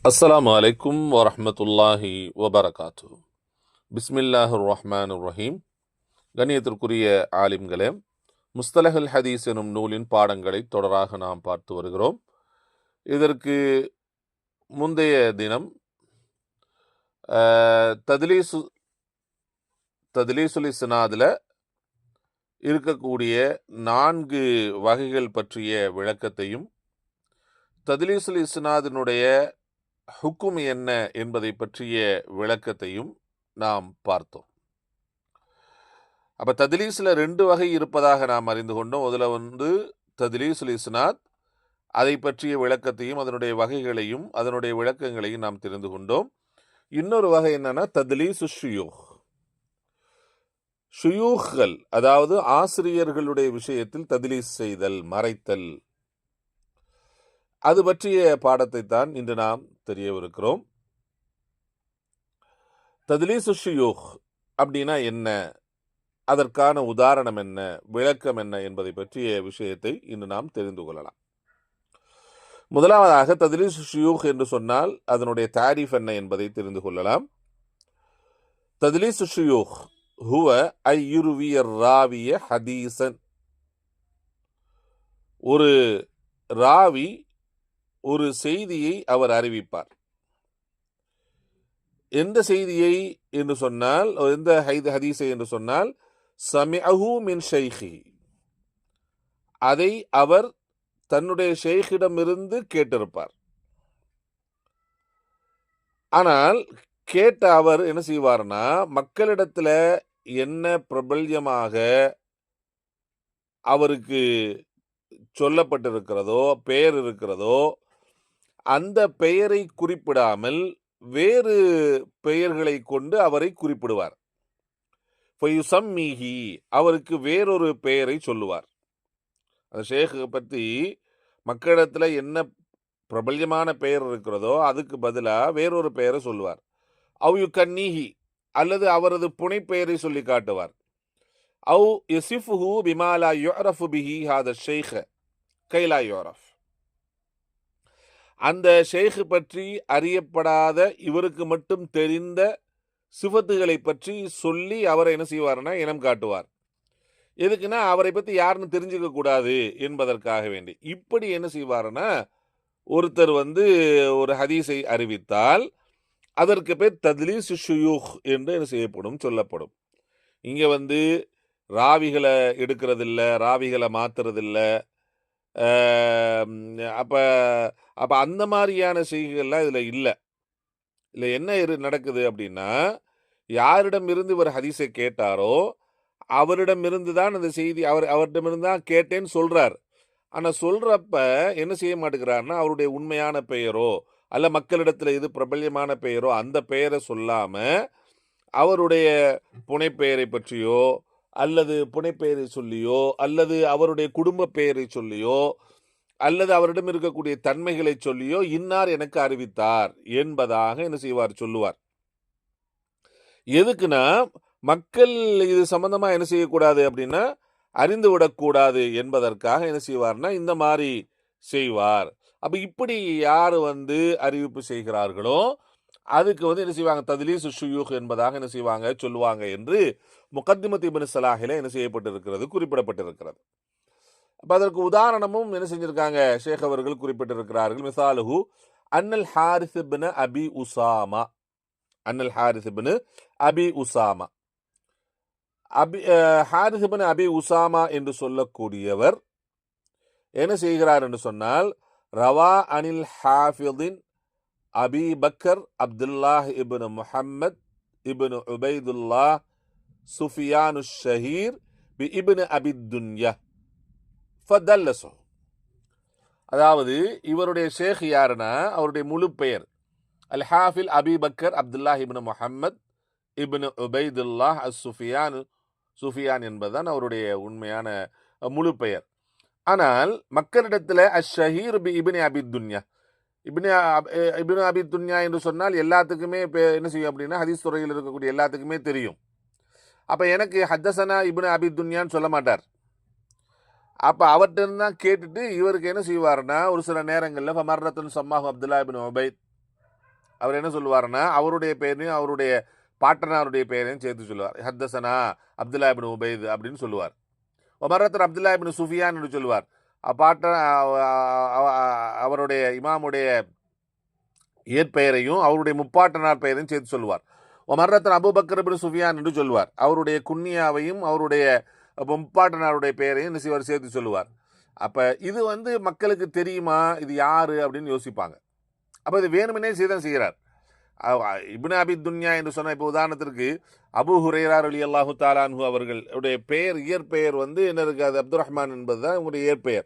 அஸ்ஸலாமு அலைக்கும் வரஹ்மத்துல்லாஹி வபரகாத்து. பிஸ்மில்லாஹிர் ரஹ்மானிர் ரஹீம். கண்ணியத்திற்குரிய ஆலிம்களே, முஸ்தலஹுல் ஹதீஸ் எனும் நூலின் பாடங்களை தொடராக நாம் பார்த்து வருகிறோம். இதற்கு முந்தைய தினம் தத்லீசுல் இஸ்னாதில் இருக்கக்கூடிய 4 வகைகள் பற்றிய விளக்கத்தையும், தத்லீசுல் இஸ்னாதினுடைய ஹுக்கும் என்ன என்பதை பற்றிய விளக்கத்தையும் நாம் பார்த்தோம். அப்போ தத்லீஸில் 2 வகை இருப்பதாக நாம் அறிந்து கொண்டோம். அதில் தத்லீசுல் இஸ்னாத், அதை பற்றிய விளக்கத்தையும் அதனுடைய வகைகளையும் அதனுடைய விளக்கங்களையும் நாம் தெரிந்து கொண்டோம். இன்னொரு வகை என்னன்னா தத்லீசு ஷுயூஹ். ஷுயூஹ்கள், அதாவது ஆசிரியர்களுடைய விஷயத்தில் தத்லீஸ் செய்தல், மறைத்தல், அது பற்றிய பாடத்தை தான் இன்று நாம் தெரியவிருக்கிறோம். தத்லீசு ஷுயூஹ் அப்படின்னா என்ன, அதற்கான உதாரணம் என்ன, விளக்கம் என்ன என்பதை பற்றிய விஷயத்தை இன்று நாம் தெரிந்து கொள்ளலாம். முதலாவதாக தத்லீசு ஷுயூஹ் என்று சொன்னால் அதனுடைய தாரீஃப் என்ன என்பதை தெரிந்து கொள்ளலாம். தத்லீசு ஷுயூஹ் ஹுவ ஐயுர்விய ராவிய ஹதீசன். ஒரு ராவி ஒரு செய்தியை அவர் அறிவிப்பார். எந்த செய்தியை என்று சொன்னால், எந்த ஹதீஸை என்று சொன்னால், சமிஅஹு மின் ஷைஹி, அதை அவர் தன்னுடைய ஷேக்கிடமிருந்து கேட்டிருப்பார். ஆனால் கேட்ட அவர் என்ன செய்வார்னா, மக்களிடத்துல என்ன பிரபல்யமாக அவருக்கு சொல்லப்பட்டிருக்கிறதோ, பெயர் இருக்கிறதோ, அந்த பெயரை குறிப்பிடாமல் வேறு பெயர்களை கொண்டு அவரை குறிப்பிடுவார். ஃபயுசம்மீஹி, அவருக்கு வேறொரு பெயரை சொல்லுவார். அந்த ஷேഖை பற்றி மக்களிடத்தில் என்ன பிரபல்யமான பெயர் இருக்கிறதோ அதுக்கு பதிலாக வேறொரு பெயரை சொல்லுவார். அவ் யுகன்னீஹி, அல்லது அவரது புனைப்பெயரை சொல்லி காட்டுவார். அவ் யசிஃபுஹு பிமா லா யுஅரஃபு பிஹி ஹாதா ஷைഖ கைலா யுஅரஃப். அந்த ஷேഖ് பற்றி அறியப்படாத, இவருக்கு மட்டும் தெரிந்த சிஃபத்துகளை பற்றி சொல்லி அவரை என்ன செய்வார்னா இனம் காட்டுவார். எதுக்குன்னா அவரை பற்றி யாருன்னு தெரிஞ்சுக்க கூடாது என்பதற்காக வேண்டி. இப்படி என்ன செய்வார்னா, ஒருத்தர் ஒரு ஹதீஸை அறிவித்தால் அதற்கு பேர் தத்லீசு ஷுயூஹ் என்று என்ன செய்யப்படும், சொல்லப்படும். இங்கே ராவிகளை எடுக்கிறதில்ல, ராவிகளை மாத்துறதில்ல. அப்போ அந்த மாதிரியான செய்திகள்லாம் இதில் இல்லை. இல்லை என்ன நடக்குது அப்படின்னா, யாரிடமிருந்து இவர் ஹதீஸை கேட்டாரோ அவரிடமிருந்து தான் அந்த செய்தி, அவரிடமிருந்து தான் கேட்டேன்னு சொல்றார். ஆனால் சொல்றப்ப என்ன செய்ய மாட்டேங்கிறாருன்னா, அவருடைய உண்மையான பெயரோ அல்ல மக்களிடத்தில் எது பிரபல்யமான பெயரோ அந்த பெயரை சொல்லாம அவருடைய புனைப்பெயரை பற்றியோ அல்லது புனைப்பெயரை சொல்லியோ அல்லது அவருடைய குடும்ப பெயரை சொல்லியோ அல்லது அவரிடம் இருக்கக்கூடிய தன்மைகளை சொல்லியோ இன்னார் எனக்கு அறிவித்தார் என்பதாக என்ன செய்வார், சொல்லுவார். எதுக்குன்னா, மக்கள் இது சம்பந்தமா என்ன செய்யக்கூடாது அப்படின்னா அறிந்து விடக்கூடாது என்பதற்காக என்ன செய்வார்னா இந்த மாதிரி செய்வார். அப்ப இப்படி யார் அறிவிப்பு செய்கிறார்களோ அதுக்கு என்ன செய்வாங்க, தத்லீசு ஷுயூஹ் என்பதாக என்ன செய்வாங்க, சொல்லுவாங்க என்று முகத்திமத் இப்னு ஸலாஹில என்ன செய்யப்பட்டிருக்கிறது, குறிப்பிடப்பட்டிருக்கிறது. அப்ப அதற்கு உதாரணமும் என்ன செஞ்சிருக்காங்க, ஷேக் அவர்கள் குறிப்பிட்டிருக்கிறார்கள். மிசாலுஹு அன்னல் ஹாரிஸ் இப்னு அபி உசாமா. அன்னல் ஹாரிஸ் இப்னு அபி உசாமா, ஹாரிஸ் இப்னு அபி உசாமா என்று சொல்லக்கூடியவர் என்ன செய்கிறார் என்று சொன்னால், ரவா அனில் ஹாஃபிதின் அபி பக்கர் அப்துல்லாஹ் இப்னு முஹம்மத் இப்னு உபைதுல்லாஹ் சுஃபியானு ஷஹீர் பி இப்னு அபி துன்யா ஃபதல்லஸு. அதாவது இவருடைய ஷேக் யாருன்னா, அவருடைய முழு பெயர் அல் ஹாஃபில் அபி பக்கர் அப்துல்லாஹ் இப்னு முஹம்மத் இப்னு உபைதுல்லாஹ் சுஃபியான் என்பதுதான் அவருடைய உண்மையான முழு பெயர். ஆனால் மக்களிடத்தில் அஷஹீர் பி இப்னு அபி துன்யா, இப்னு அபி துன்யா என்று சொன்னால் எல்லாத்துக்குமே என்ன செய்யும் அப்படின்னா, ஹதீஸ் துறையில் இருக்கக்கூடிய எல்லாத்துக்குமே தெரியும். அப்போ எனக்கு ஹத்தசனா இப்னு அபி துன்யான்னு சொல்ல மாட்டார். அப்போ அவர்கிட்ட தான் கேட்டுட்டு இவருக்கு என்ன செய்வார்னா, ஒரு சில நேரங்களில் ஃபமர்ரத்துன் சம்மாஹு அப்துல்லா இப்னு உபைத் அவர் என்ன சொல்லுவார்னா அவருடைய பெயரையும் அவருடைய பாட்டனாருடைய பெயரையும் சேர்த்து சொல்லுவார். ஹத்தசனா அப்துல்லா இப்னு உபைத் அப்படின்னு சொல்லுவார். மரத்தர் அப்துல்லா இப்னு சுஃபியான் என்று சொல்லுவார். அவருடைய இமாமுடைய இயற்பெயரையும் அவருடைய முப்பாட்டனார் பெயரையும் சேர்த்து சொல்லுவார். மரத்தன் அபூபக்கர் இப்னு சுஃபியான் என்று சொல்லுவார். அவருடைய குன்னியாவையும் அவருடைய முப்பாட்டனாருடைய பெயரையும் சேர்த்து சொல்லுவார். அப்போ இது மக்களுக்கு தெரியுமா இது யாரு அப்படின்னு யோசிப்பாங்க. அப்போ இது வேணுமெனே செய்தான் செய்கிறார். இப்னு அபி துன்யா என்று சொன்ன இப்போ உதாரணத்திற்கு அபு ஹுரைரா ரலியல்லாஹு தஆலா அன்ஹு அவர்களுடைய பெயர் இயற்பெயர் என்ன இருக்காது, அப்துல் ரஹ்மான் என்பது தான் உங்களுடைய இயற்பெயர்.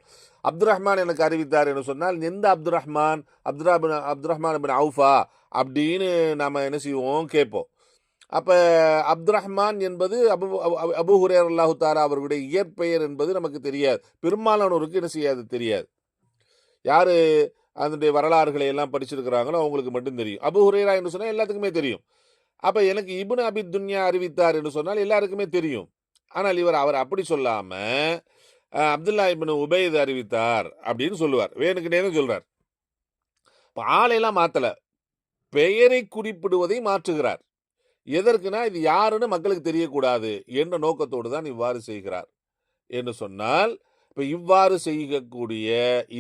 அப்துல் ரஹ்மான் எனக்கு அறிவித்தார் என்று சொன்னால் எந்த அப்துல் ரஹ்மான், அப்துல் ரஹ்மான் பின் அவுஃபா அப்படின்னு நாம் என்ன செய்வோம் கேட்போம். அப்போ அப்துல் ரஹ்மான் என்பது அபு ஹுரைரா ரலியல்லாஹு தஆலா அவர்களுடைய இயற்பெயர் என்பது நமக்கு தெரியாது. பெரும்பாலானோருக்கு என்ன செய்யாது, தெரியாது. யாரு அதனுடைய வரலாறுகளை எல்லாம் படிச்சிருக்கிறாங்களோ அவங்களுக்கு மட்டும் தெரியும். அபு ஹுரைரா என்று சொன்னால் எல்லாத்துக்குமே தெரியும். அப்போ எனக்கு இப்னு அபி துன்யா அறிவித்தார் என்று சொன்னால் எல்லாருக்குமே தெரியும். ஆனால் அவர் அப்படி சொல்லாம அப்துல்லா இப்னு உபைத் அறிவித்தார் அப்படின்னு சொல்லுவார். வேணுக்குனே தான் சொல்றார். இப்போ ஆளையெல்லாம் மாத்தல, பெயரை குறிப்பிடுவதை மாற்றுகிறார். எதற்குனா இது யாருன்னு மக்களுக்கு தெரியக்கூடாது என்ற நோக்கத்தோடு தான் இவ்வாறு செய்கிறார் என்று சொன்னால், இப்போ இவ்வாறு செய்யக்கூடிய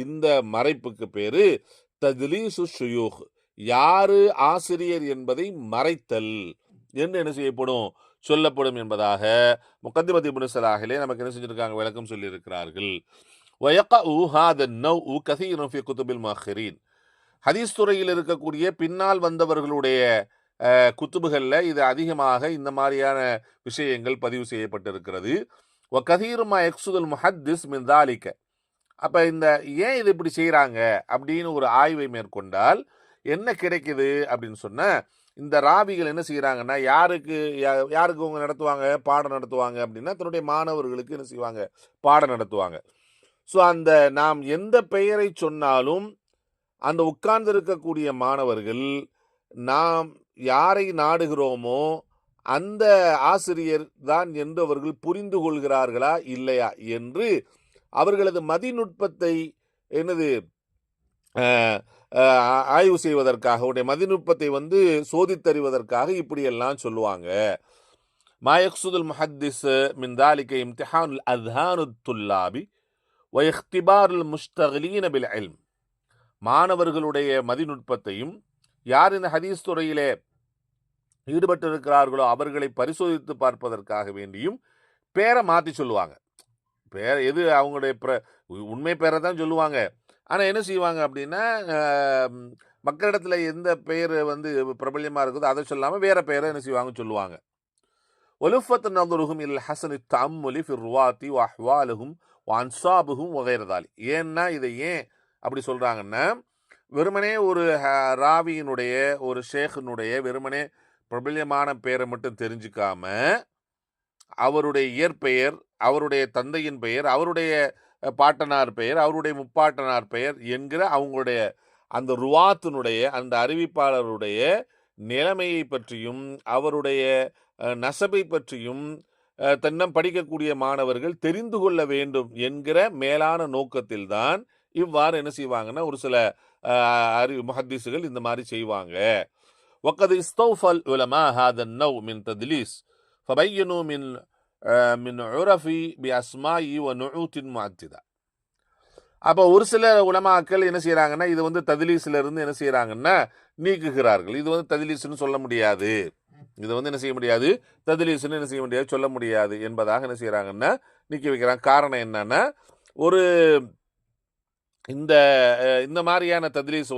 இந்த மறைப்புக்கு பேரு தத்லீசு ஷுயூஹ், யாரு ஆசிரியர் என்பதை மறைத்தல் என்று என்ன செய்யப்படும், சொல்லப்படும் என்பதாக முகத்திமத் இப்னு ஸலாஹிலே நமக்கு என்ன செஞ்சிருக்காங்க, விளக்கம் சொல்லி இருக்கிறார்கள். வயக்உ ஹாதா நௌஉ கஸீரன் ஃபீ குதுபில் முஅக்கிரீன், ஹதீஸ் துறையில் இருக்கக்கூடிய பின்னால் வந்தவர்களுடைய குத்துபுகளில் இது அதிகமாக இந்த மாதிரியான விஷயங்கள் பதிவு செய்யப்பட்டிருக்கிறது. வகதீருமா எக்ஸுதல் முஹத்திஸ் மின் தாலிக, அப்போ இந்த ஏன் இது இப்படி செய்கிறாங்க அப்படின்னு ஒரு ஆய்வை மேற்கொண்டால் என்ன கிடைக்குது அப்படின்னு சொன்னால், இந்த ராவிகள் என்ன செய்கிறாங்கன்னா யாருக்கு அவங்க நடத்துவாங்க, பாடம் நடத்துவாங்க அப்படின்னா தன்னுடைய மாணவர்களுக்கு என்ன செய்வாங்க, பாடம் நடத்துவாங்க. ஸோ அந்த நாம் எந்த பெயரை சொன்னாலும் அந்த உட்கார்ந்து இருக்கக்கூடிய மாணவர்கள் நாம் யாரை நாடுகிறோமோ அந்த ஆசிரியர் தான் என்று அவர்கள் புரிந்து கொள்கிறார்களா இல்லையா என்று அவர்களது மதிநுட்பத்தை ஆய்வு செய்வதற்காக, அவருடைய மதிநுட்பத்தை சோதித்தறிவதற்காக இப்படியெல்லாம் சொல்லுவாங்க. மாயக்சுதுல் முஹத்திஸ் மின் தாலிக இம்திஹானுல் அத்ஹானுத் துல்லாபி வ இக்திபாருல் முஷ்தகிலீன பில் இல்ம், மாணவர்களுடைய மதிநுட்பத்தையும் யார் இந்த ஹதீஸ் துறையிலே ஈடுபட்டிருக்கிறார்களோ அவர்களை பரிசோதித்து பார்ப்பதற்காக வேண்டியும் பேரை மாற்றி சொல்லுவாங்க. பேர் எது அவங்களுடைய உண்மை பேரை தான் சொல்லுவாங்க. ஆனால் என்ன செய்வாங்க அப்படின்னா மக்களிடத்தில் எந்த பெயர் பிரபல்யமாக இருக்குதோ அதை சொல்லாமல் வேற பெயரை என்ன செய்வாங்க சொல்லுவாங்க. ஒலுஃபத் நதுருஹும் இல் ஹஸனி தஅம்முலி ஃபி ருவாத்தி வ அஹ்வாலுஹும் வ அன்சாபுஹும் வ கைர தாலிக். ஏன்னா இதை ஏன் அப்படி சொல்கிறாங்கன்னா, வெறுமனே ஒரு ராவியினுடைய ஒரு ஷேഖിனுடைய வெறுமனே பிரபல்யமான பெயரை மட்டும் தெரிஞ்சுக்காம அவருடைய இயற்பெயர், அவருடைய தந்தையின் பெயர், அவருடைய பாட்டனார் பெயர், அவருடைய முப்பாட்டனார் பெயர் என்கிற அவங்களுடைய அந்த ருவாத்தினுடைய அந்த அறிவிப்பாளருடைய நிலைமையை பற்றியும் அவருடைய நசபை பற்றியும் தன்னம் படிக்கக்கூடிய மாணவர்கள் தெரிந்து கொள்ள வேண்டும் என்கிற மேலான நோக்கத்தில்தான் இவ்வாறு என்ன செய்வாங்கன்னா ஒரு சில முஹத்திஸுகள் இந்த மாதிரி செய்வாங்க. وقد استوفى العلماء هذا النوع من تدليس فبينوا من عرف بأسماء ونعوت معددة. அப்போ ஒரு சில உலமாக்கள் என்ன செய்யறாங்கன்னா இது தத்லீஸ்ல இருந்து என்ன செய்யறாங்கன்னா நீக்குகிறார்கள். இது தத்லீஸ்னு சொல்ல முடியாது, இது என்ன செய்ய முடியாது, தத்லீஸ்னு என்ன செய்ய முடியாது, சொல்ல முடியாது என்பதாக என்ன செய்யறாங்கன்னா நீக்கி வைக்கிறாங்க. காரணம் என்னன்னா, ஒரு இந்த மாதிரியான தத்லீஸ்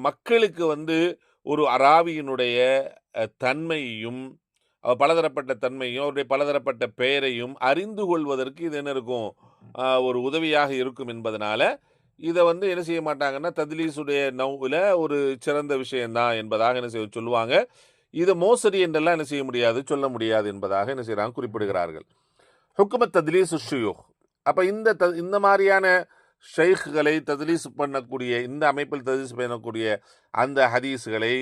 மக்களுக்கு ஒரு அராவியினுடைய தன்மையையும் பலதரப்பட்ட தன்மையும் அவருடைய பலதரப்பட்ட பெயரையும் அறிந்து கொள்வதற்கு இது என்ன இருக்கும், ஒரு உதவியாக இருக்கும் என்பதனால இதை என்ன செய்ய மாட்டாங்கன்னா தத்லீஸுடைய நௌவில் ஒரு சிறந்த விஷயம்தான் என்பதாக என்ன செய்ய சொல்லுவாங்க. இதை மோசடி என்றெல்லாம் என்ன செய்ய முடியாது, சொல்ல முடியாது என்பதாக என்ன செய்யறாங்க குறிப்பிடுகிறார்கள். ஹுக்குமத் தத்லீஸ் ஷுயூஹ், அப்போ இந்த மாதிரியான ஷைഖ்களை தத்லீஸ் பண்ணக்கூடிய இந்த அமைப்பில் தத்லீஸ் பண்ணக்கூடிய அந்த ஹதீஸ்களை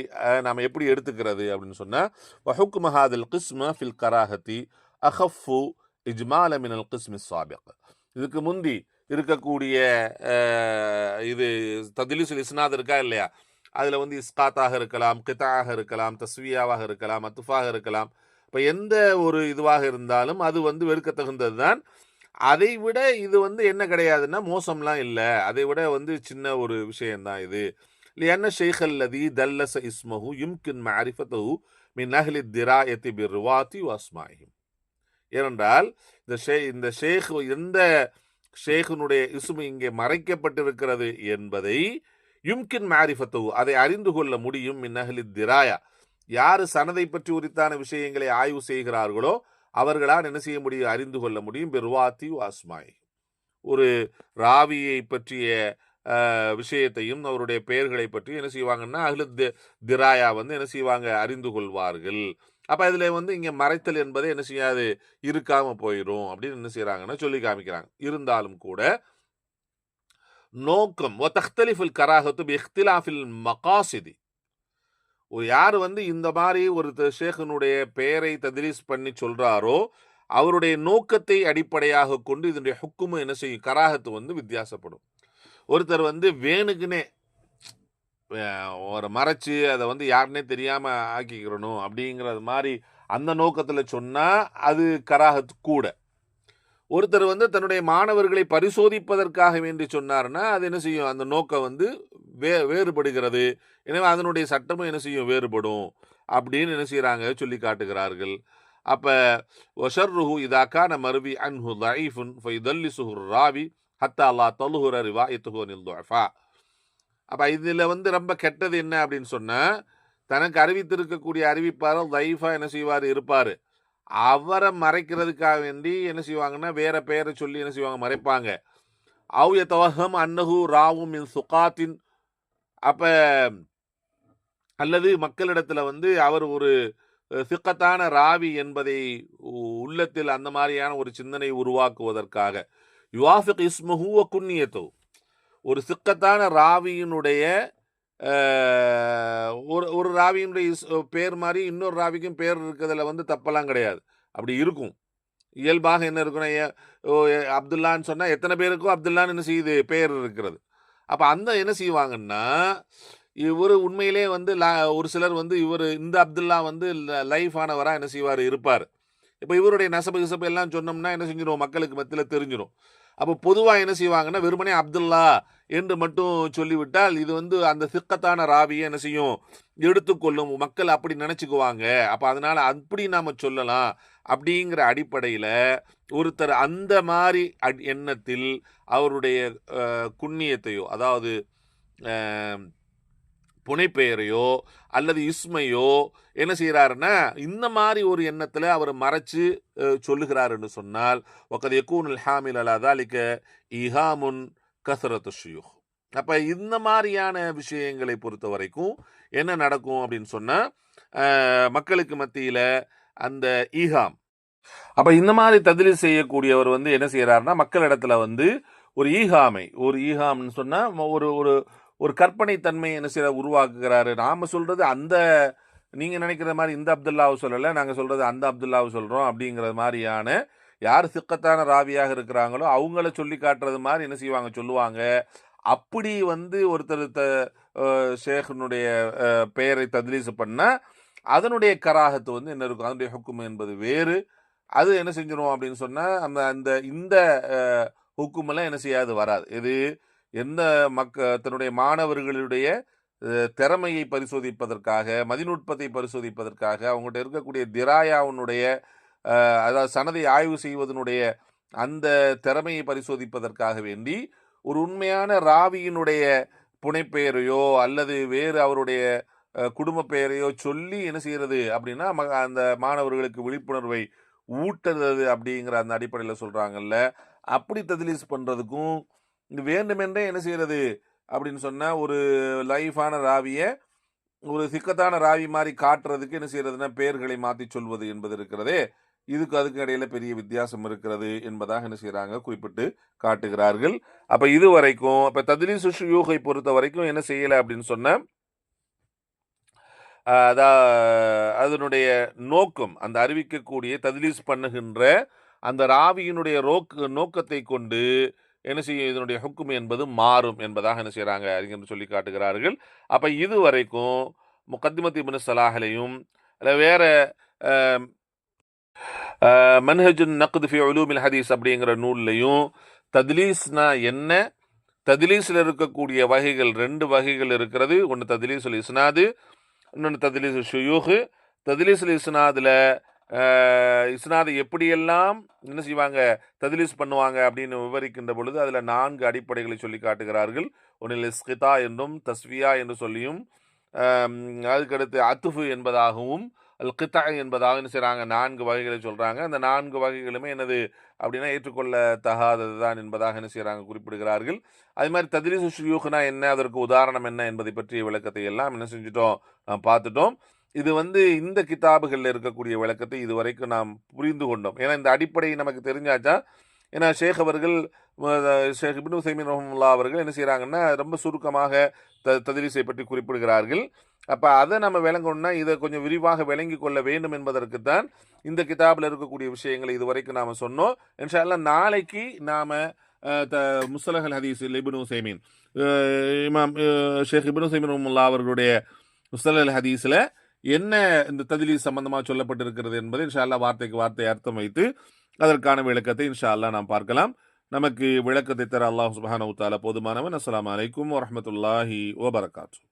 நாம் எப்படி எடுத்துக்கிறது அப்படின்னு சொன்னால், வஹுக்ம ஹாதில் கிஸ்ம ஃபில் கராஹத்தி அஹஃபு இஜ்மால மினல் கிஸ்மி ஸாபிக், இதுக்கு முந்தி இருக்கக்கூடிய இது தத்லீஸுல் இஸ்னாத் இருக்கா இல்லையா, அதில் வந்து இஸ்காத்தாக இருக்கலாம், கித்தாக இருக்கலாம், தஸ்வியாவாக இருக்கலாம், அத்துஃபாக இருக்கலாம். இப்போ எந்த ஒரு இதுவாக இருந்தாலும் அது வந்து வெறுக்கத்தகுந்தது தான். அதை விட இது வந்து என்ன கிடையாதுன்னா மோசம்லாம் இல்லை, அதை விட வந்து சின்ன ஒரு விஷயம்தான் இது. لأن الشيخ الذي دلس اسمه يمكن معرفته من أهل الدراية بالرواة وأسمائهم. ஏனென்றால் இந்த ஷேக் எந்த ஷேഖினுடைய இஸ்மு இங்கே மறைக்கப்பட்டிருக்கிறது என்பதை யும்கின் மாரிஃபத்து அதை அறிந்து கொள்ள முடியும். மின் அஹ்லி திராயா, யாரு சனதை பற்றி உரித்தான விஷயங்களை ஆய்வு செய்கிறார்களோ அவர்களால் என்ன செய்ய முடியும், அறிந்து கொள்ள முடியும். பிர்வாத்தி வாஸ்மாய், ஒரு ராவியை பற்றிய விஷயத்தையும் அவருடைய பெயர்களை பற்றி என்ன செய்வாங்கன்னா அஹ்லு திராயா வந்து என்ன செய்வாங்க, அறிந்து கொள்வார்கள். அப்ப இதுல வந்து இங்க மறைத்தல் என்பதை என்ன செய்யாது, இருக்காம போயிடும் அப்படின்னு என்ன செய்யறாங்கன்னா சொல்லி காமிக்கிறாங்க. இருந்தாலும் கூட நோக்கம் தக்தலிஃபுல் கராஹத்து பிஇக்திலாஃபில் மகாசிதி, யார் வந்து இந்த மாதிரி ஒரு ஷேഖினுடைய பெயரை தத்லீஸ் பண்ணி சொல்றாரோ அவருடைய நோக்கத்தை அடிப்படையாக கொண்டு இதனுடைய ஹுக்குமு என்ன செய்யும், கராஹத்து வந்து வித்தியாசப்படும். ஒருத்தர் வந்து வேணுக்குன்னே ஒரு மறைச்சு அதை வந்து யாருன்னே தெரியாம ஆக்கிக்கிறணும் அப்படிங்கிறது மாதிரி அந்த நோக்கத்துல சொன்னா அது கராஹத்து கூட. ஒருத்தர் வந்து தன்னுடைய மாணவர்களை பரிசோதிப்பதற்காக வேண்டி சொன்னார்னா அது என்ன செய்யும், அந்த நோக்கம் வந்து வேறுபடுகிறது. எனவே அதனுடைய சட்டமும் என்ன செய்யும், வேறுபடும் அப்படின்னு என்ன செய்யறாங்க சொல்லி காட்டுகிறார்கள். அப்ப வஷர்ருஹு இதா கான மர்வி அன்ஹு ضعيفٌ فيدلسه الراوي حتى لا تظهر روايته عن الضعفاء. அப்ப இதுல வந்து ரொம்ப கெட்டது என்ன அப்படின்னு சொன்னா, தனக்கு அறிவித்திருக்கக்கூடிய அறிவிப்பாளர் தைஃபா என்ன செய்வார் இருப்பாரு, அவரை மறைக்கிறதுக்காக வேண்டி என்ன செய்வாங்கன்னா வேற பெயரை சொல்லி என்ன செய்வாங்க, மறைப்பாங்க. அவு யதவஹம் அன்னஹு ராவும் மின் சுகாத்தின், அப்ப அல்லது மக்களிடத்துல வந்து அவர் ஒரு சிக்கத்தான ராவி என்பதை உள்ளத்தில் அந்த மாதிரியான ஒரு சிந்தனை உருவாக்குவதற்காக யுவாஃபிக் இஸ்முஹு வ குன்னியத்து, ஒரு சிக்கத்தான ராவியினுடைய ஒரு ராவியினுடைய பேர் மாதிரி இன்னொரு ராவிக்கும் பேர் இருக்கிறதுல வந்து தப்பெல்லாம் கிடையாது. அப்படி இருக்கும், இயல்பாக என்ன இருக்கணும், அப்துல்லான்னு சொன்னா எத்தனை பேருக்கும் அப்துல்லான்னு என்ன செய்யுது பேர் இருக்கிறது. அப்ப அந்த என்ன செய்வாங்கன்னா இவர் உண்மையிலே வந்து ஒரு சிலர் வந்து இவர் இந்த அப்துல்லா வந்து லைஃப் ஆனவரா என்ன செய்வார் இருப்பார். இப்போ இவருடைய நசபு கிசபு எல்லாம் சொன்னோம்னா என்ன செஞ்சிடும், மக்களுக்கு மத்தியில் தெரிஞ்சிடும். அப்போ பொதுவாக என்ன செய்வாங்கன்னா வெறுமனே அப்துல்லா என்று மட்டும் சொல்லிவிட்டால் இது வந்து அந்த சிக்கத்தான ராவியை என்ன செய்யும், எடுத்துக்கொள்ளும், மக்கள் அப்படி நினைச்சுக்குவாங்க. அப்போ அதனால அப்படி நாம சொல்லலாம் அப்படிங்கிற அடிப்படையில் ஒருத்தர் அந்த மாதிரி எண்ணத்தில் அவருடைய குன்னியத்தையோ அதாவது புனைப்பெயரையோ அல்லது இஸ்மையோ என்ன செய்யறாருன்னா இந்த மாதிரி ஒரு எண்ணத்துல அவர் மறைச்சு சொல்லுகிறார் என்று சொன்னால் வகத் யகூனுல் ஹாமில் அலா ذلك இஹாமுன் கஸரத்து ஷுயூஹ். அப்ப இந்த மாதிரியான விஷயங்களை பொறுத்த வரைக்கும் என்ன நடக்கும் அப்படின்னு சொன்னா மக்களுக்கு மத்தியில அந்த ஈஹாம், அப்ப இந்த மாதிரி தத்லீஸ் செய்யக்கூடியவர் வந்து என்ன செய்யறாருன்னா மக்களிடத்துல வந்து ஒரு ஈஹாம்னு சொன்னா ஒரு ஒரு ஒரு கற்பனை தன்மை என்ன செய்ய உருவாக்குகிறாரு. நாம சொல்றது அந்த நீங்க நினைக்கிற மாதிரி இந்த அப்துல்லாவை சொல்லலை, நாங்க சொல்றது அந்த அப்துல்லாவை சொல்றோம் அப்படிங்கிற மாதிரியான யார் சிக்கத்தான ராவியாக இருக்கிறாங்களோ அவங்கள சொல்லி காட்டுறது மாதிரி என்ன செய்வாங்க சொல்லுவாங்க. அப்படி வந்து ஒருத்தர் ஷேഖினுடைய பெயரை தத்லீஸ் பண்ணா அதனுடைய கராகத்து வந்து என்ன இருக்கும், அதனுடைய ஹுக்கும் என்பது வேறு. அது என்ன செஞ்சிடும் அப்படின்னு சொன்னா அந்த இந்த ஹுக்குமெல்லாம் என்ன செய்யாது வராது. இது எந்த தன்னுடைய மாணவர்களுடைய திறமையை பரிசோதிப்பதற்காக, மதிநுட்பத்தை பரிசோதிப்பதற்காக, அவங்கள்ட்ட இருக்கக்கூடிய திராயாவுனுடைய அதாவது சனதை ஆய்வு செய்வதனுடைய அந்த திறமையை பரிசோதிப்பதற்காக வேண்டி ஒரு உண்மையான ராவியினுடைய புனைப்பெயரையோ அல்லது வேறு அவருடைய குடும்ப பெயரையோ சொல்லி என்ன செய்யறது அப்படின்னா அந்த மாணவர்களுக்கு விழிப்புணர்வை ஊட்டுறது அப்படிங்கிற அந்த அடிப்படையில் சொல்றாங்கல்ல. அப்படி தத்லீஸ் பண்றதுக்கும் வேண்டுமென்றே என்ன செய்யறது அப்படின்னு சொன்னா ஒரு லைஃபான ராவிய ஒரு சிக்கத்தான ராவி மாதிரி காட்டுறதுக்கு என்ன செய்யறதுன்னா பெயர்களை மாற்றி சொல்வது என்பது இருக்கிறதே, இதுக்கு அதுக்கு இடையில பெரிய வித்தியாசம் இருக்கிறது என்பதாக என்ன செய்யறாங்க குறிப்பிட்டு காட்டுகிறார்கள். அப்ப இது வரைக்கும் இப்ப தத்லீஸ் ஷுயூஹை பொறுத்த வரைக்கும் என்ன செய்யல அப்படின்னு சொன்ன அதனுடைய நோக்கம், அந்த அறிவிக்கக்கூடிய தத்லீஸ் பண்ணுகின்ற அந்த ராவியினுடைய நோக்கத்தை கொண்டு என்ன செய்யும், இதனுடைய ஹுக்கும் என்பது மாறும் என்பதாக என்ன செய்கிறாங்க அறிஞர் சொல்லி காட்டுகிறார்கள். அப்போ இது வரைக்கும் முகத்திமத் இப்னு ஸலாஹ்லையும் வேற மன்ஹஜுன் நக்த் ஃபி உலூமில் ஹதீஸ் அப்படிங்கிற நூல்லையும் தத்லீஸ்னா என்ன, தத்லீஸில் இருக்கக்கூடிய வகைகள் 2 வகைகள் இருக்கிறது. ஒன்று தத்லீஸுல் இஸ்னாது, இன்னொன்று தத்லீஸுல் ஷுயூஹ். தத்லீஸுல் இஸ்னாதில் இஸ்னாதை எப்படியெல்லாம் என்ன செய்வாங்க தத்லீஸ் பண்ணுவாங்க அப்படின்னு விவரிக்கின்ற பொழுது அதில் 4 அடிப்படைகளை சொல்லி காட்டுகிறார்கள். ஒன்றில் இஸ்கிதா என்றும் தஸ்வியா என்று சொல்லியும் அதுக்கடுத்து அத்துஃபு என்பதாகவும் அல் கித்தா என்பதாக என்ன செய்கிறாங்க 4 வகைகளை சொல்கிறாங்க. அந்த 4 வகைகளுமே என்னது அப்படின்னா ஏற்றுக்கொள்ள தகாதது தான் என்பதாக என்ன செய்கிறாங்க குறிப்பிடுகிறார்கள். அது மாதிரி தத்லீஸ் ஷுயூஹ்னா என்ன, அதற்கு உதாரணம் என்ன என்பதை பற்றிய விளக்கத்தை எல்லாம் என்ன செஞ்சிட்டோம், பார்த்துட்டோம். இது இந்த கிதாபுகளில் இருக்கக்கூடிய விளக்கத்தை இதுவரைக்கும் நாம் புரிந்து கொண்டோம். ஏன்னா இந்த அடிப்படை நமக்கு தெரிஞ்சாச்சா. ஏன்னா ஷேக் அவர்கள் ஷேக் இப்னு உஸைமீன் ரஹ்மத்துல்லாஹி அவர்கள் என்ன செய்கிறாங்கன்னா ரொம்ப சுருக்கமாக தத்லீஸை பற்றி குறிப்பிடுகிறார்கள். அப்போ அதை நம்ம விளங்கணும்னா இதை கொஞ்சம் விரிவாக விளங்கி கொள்ள வேண்டும் என்பதற்கு தான் இந்த கிதாபில் இருக்கக்கூடிய விஷயங்களை இதுவரைக்கும் நாம் சொன்னோம். இன்ஷா அல்லாஹ் நாளைக்கு நாம் முஸ்தலஹ் ஹதீஸ் இப்னு உஸைமீன் இமாம் ஷேக் இப்னு உஸைமீன் ரஹ்மத்துல்லாஹி அவர்களுடைய முஸ்தலஹ் ஹதீஸில் என்ன இந்த தத்லீஸ் சம்பந்தமாக சொல்லப்பட்டிருக்கிறது என்பதை இன்ஷா அல்லாஹ் வார்த்தைக்கு வார்த்தை அர்த்தம் வைத்து அதற்கான விளக்கத்தை இன்ஷா அல்லாஹ் நாம் பார்க்கலாம். நமக்கு விளக்கத்தை தர அல்லாஹ் சுப்ஹானஹு வ தஆலா போதுமானவன். அஸ்ஸலாமு அலைக்கும் வரஹ்மத்துல்லாஹி வபரகாத்துஹு.